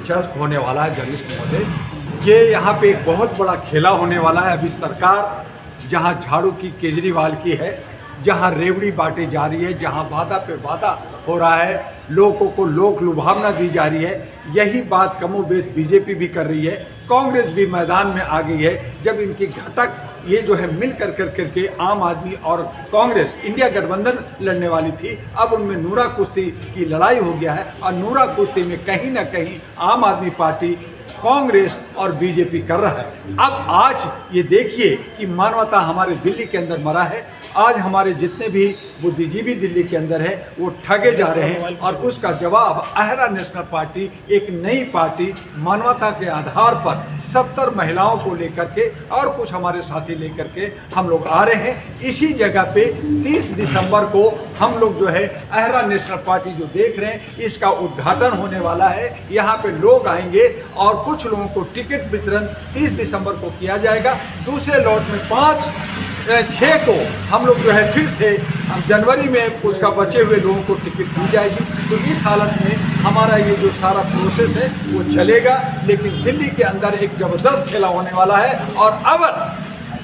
दिलचस्प होने वाला है जर्नलिस्ट महोदय, कि यहाँ पे एक बहुत बड़ा खेला होने वाला है। अभी सरकार जहाँ झाड़ू की केजरीवाल की है, जहाँ रेवड़ी बांटी जा रही है, जहाँ वादा पे वादा हो रहा है, लोगों को लोक लुभावना दी जा रही है, यही बात कमोबेश बीजेपी भी कर रही है, कांग्रेस भी मैदान में आ गई है। जब इनकी घटक ये जो है मिल कर करके आम आदमी और कांग्रेस इंडिया गठबंधन लड़ने वाली थी, अब उनमें नूरा कुश्ती की लड़ाई हो गया है और नूरा कुश्ती में कहीं ना कहीं आम आदमी पार्टी, कांग्रेस और बीजेपी कर रहा है। अब आज ये देखिए कि मानवता हमारे दिल्ली के अंदर मरा है। आज हमारे जितने भी बुद्धिजीवी दिल्ली के अंदर है वो ठगे जा रहे हैं और उसका जवाब अहरा नेशनल पार्टी, एक नई पार्टी, मानवता के आधार पर 70 महिलाओं को लेकर के और कुछ हमारे साथी लेकर के हम लोग आ रहे हैं। इसी जगह पे 30 दिसंबर को हम लोग जो है अहरा नेशनल पार्टी जो देख रहे हैं, इसका उद्घाटन होने वाला है। यहाँ पे लोग आएंगे और कुछ लोगों को टिकट वितरण 30 दिसंबर को किया जाएगा। दूसरे लॉट में 5-6 को हम लोग जो है फिर से हम जनवरी में उसका बचे हुए लोगों को टिकट दी जाएगी। तो इस हालत में हमारा ये जो सारा प्रोसेस है वो चलेगा। लेकिन दिल्ली के अंदर एक ज़बरदस्त खेला होने वाला है और अब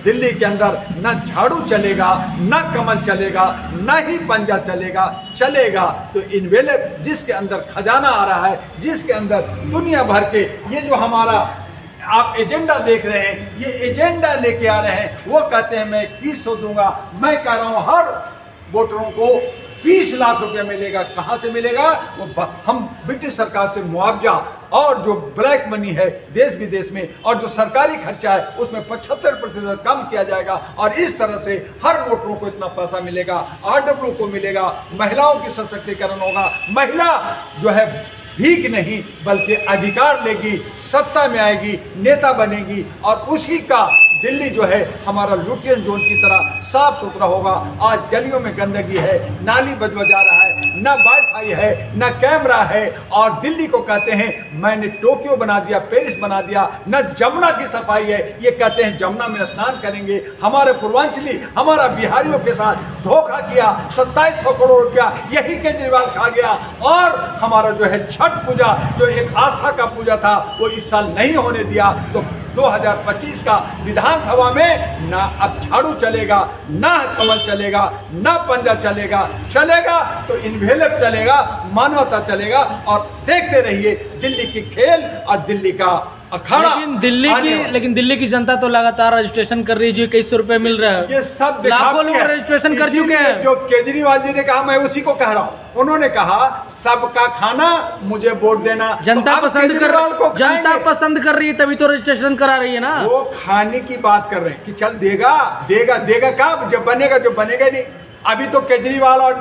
दिल्ली के अंदर न झाड़ू चलेगा, न कमल चलेगा, न ही पंजा चलेगा तो इन्वेलेप जिसके अंदर खजाना आ रहा है, जिसके अंदर दुनिया भर के ये जो हमारा आप एजेंडा देख रहे हैं, ये एजेंडा लेके आ रहे हैं। वो कहते हैं मैं 2100 दूंगा, मैं कह रहा हूँ हर वोटरों को 20 लाख रुपया मिलेगा। कहाँ से मिलेगा? वो हम ब्रिटिश सरकार से मुआवजा और जो ब्लैक मनी है देश विदेश में और जो सरकारी खर्चा है उसमें 75% कम किया जाएगा और इस तरह से हर वोटरों को इतना पैसा मिलेगा, आरडब्ल्यू को मिलेगा, महिलाओं की सशक्तिकरण होगा। महिला जो है भीख नहीं बल्कि अधिकार लेगी, सत्ता में आएगी, नेता बनेगी और उसी का दिल्ली जो है हमारा लुटियन जोन की तरह साफ सुथरा होगा। आज गलियों में गंदगी है, नाली बजबजा रहा है, न वाईफाई है, न कैमरा है और दिल्ली को कहते हैं मैंने टोक्यो बना दिया, पेरिस बना दिया, न जमुना की सफाई है। ये कहते हैं जमुना में स्नान करेंगे। हमारे पूर्वांचली, हमारा बिहारियों के साथ धोखा किया, 2700 करोड़ रुपया यही केजरीवाल खा गया और हमारा जो है छठ पूजा जो एक आस्था का पूजा था वो इस साल नहीं होने दिया। तो 2025 का विधानसभा में ना अब झाड़ू चलेगा, ना कमल चलेगा, ना पंजा चलेगा तो इन्वेलप चलेगा, मानवता चलेगा और देखते रहिए दिल्ली की खेल और दिल्ली का अखाड़ा। लेकिन दिल्ली की जनता तो लगातार रजिस्ट्रेशन कर रही है, जो 2100 रुपए मिल रहा है। ये सब लाखों लोग रजिस्ट्रेशन कर चुके हैं। जो केजरीवाल जी ने कहा मैं उसी को कह रहा हूँ। उन्होंने कहा सबका खाना मुझे वोट देना। जनता तो पसंद कर रही है तभी तो रजिस्ट्रेशन करा रही है ना। वो खाने की बात कर रहे हैं कि चल देगा कब? जब बनेगा नहीं। अभी तो केजरीवाल और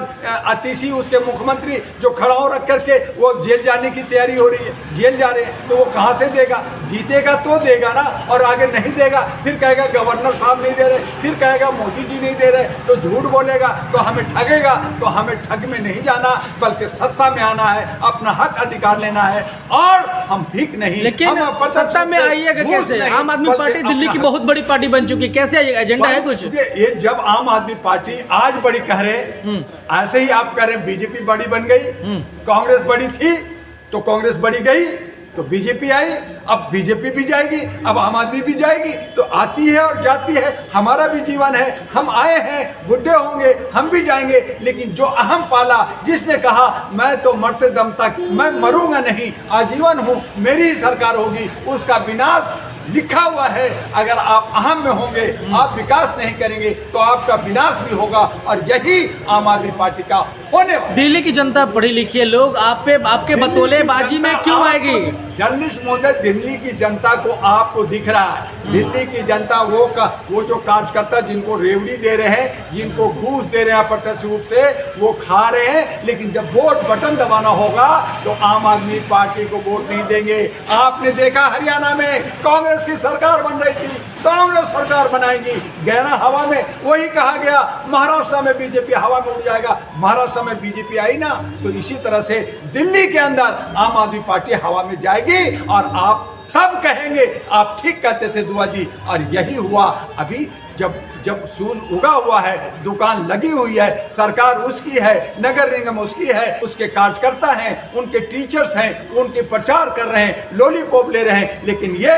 आतिशी उसके मुख्यमंत्री जो खड़ाऊ रख करके वो जेल जाने की तैयारी हो रही है, जेल जा रहे हैं। तो वो कहाँ से देगा? जीतेगा तो देगा ना, और आगे नहीं देगा फिर कहेगा गवर्नर साहब नहीं दे रहे, फिर कहेगा मोदी जी नहीं दे रहे, तो झूठ बोलेगा तो हमें ठगेगा। तो हमें ठग में नहीं जाना बल्कि सत्ता में आना है, अपना हक अधिकार लेना है और हम भीख नहीं। लेकिन सत्ता में आइएगा कैसे? आम आदमी पार्टी दिल्ली की बहुत बड़ी पार्टी बन चुकी है, कैसे आइएगा? एजेंडा है कुछ? ये जब आम आदमी पार्टी आज बड़ी कह रहे, ऐसे ही आप कह रहे बीजेपी बड़ी बन गई, कांग्रेस बड़ी थी तो कांग्रेस बड़ी गई तो बीजेपी आई, अब बीजेपी भी जाएगी, अब आम आदमी भी जाएगी। तो आती है और जाती है, हमारा भी जीवन है, हम आए हैं, बुढ़े होंगे, हम भी जाएंगे। लेकिन जो अहम पाला, जिसने कहा मैं तो मरते दम तक मैं मरूंगा नहीं, आजीवन हूँ, मेरी ही सरकार होगी, उसका विनाश लिखा हुआ है। अगर आप अहम में होंगे, आप विकास नहीं करेंगे तो आपका विनाश भी होगा और यही आम आदमी पार्टी का होने वाला। दिल्ली की जनता पढ़ी लिखी है, लोग आपके बतौलेबाजी में क्यों आएगी? जर्नलिस्ट महोदय, दिल्ली की जनता को आपको दिख रहा है, दिल्ली की जनता वो जो कार्यकर्ता जिनको रेवड़ी दे रहे हैं, जिनको घूस दे रहे हैं अप्रत्यक्ष रूप से, वो खा रहे हैं। लेकिन जब वोट बटन दबाना होगा तो आम आदमी पार्टी को वोट नहीं देंगे। आपने देखा हरियाणा में कांग्रेस की सरकार बन रही थी, कांग्रेस सरकार बनाएगी, गहना हवा में, वही कहा गया। महाराष्ट्र में बीजेपी हवा में उड़ जाएगा, महाराष्ट्र में बीजेपी आई ना, तो इसी तरह से दिल्ली के अंदर आम आदमी पार्टी हवा में जाएगी और आप तब कहेंगे आप ठीक कहते थे दुआ जी। और यही हुआ अभी, जब सूरज उगा हुआ है, दुकान लगी हुई है, सरकार उसकी है, नगर निगम उसकी है, उसके कार्यकर्ता हैं, उनके टीचर्स हैं, उनके प्रचार कर रहे हैं, लॉलीपॉप ले रहे हैं, लेकिन ये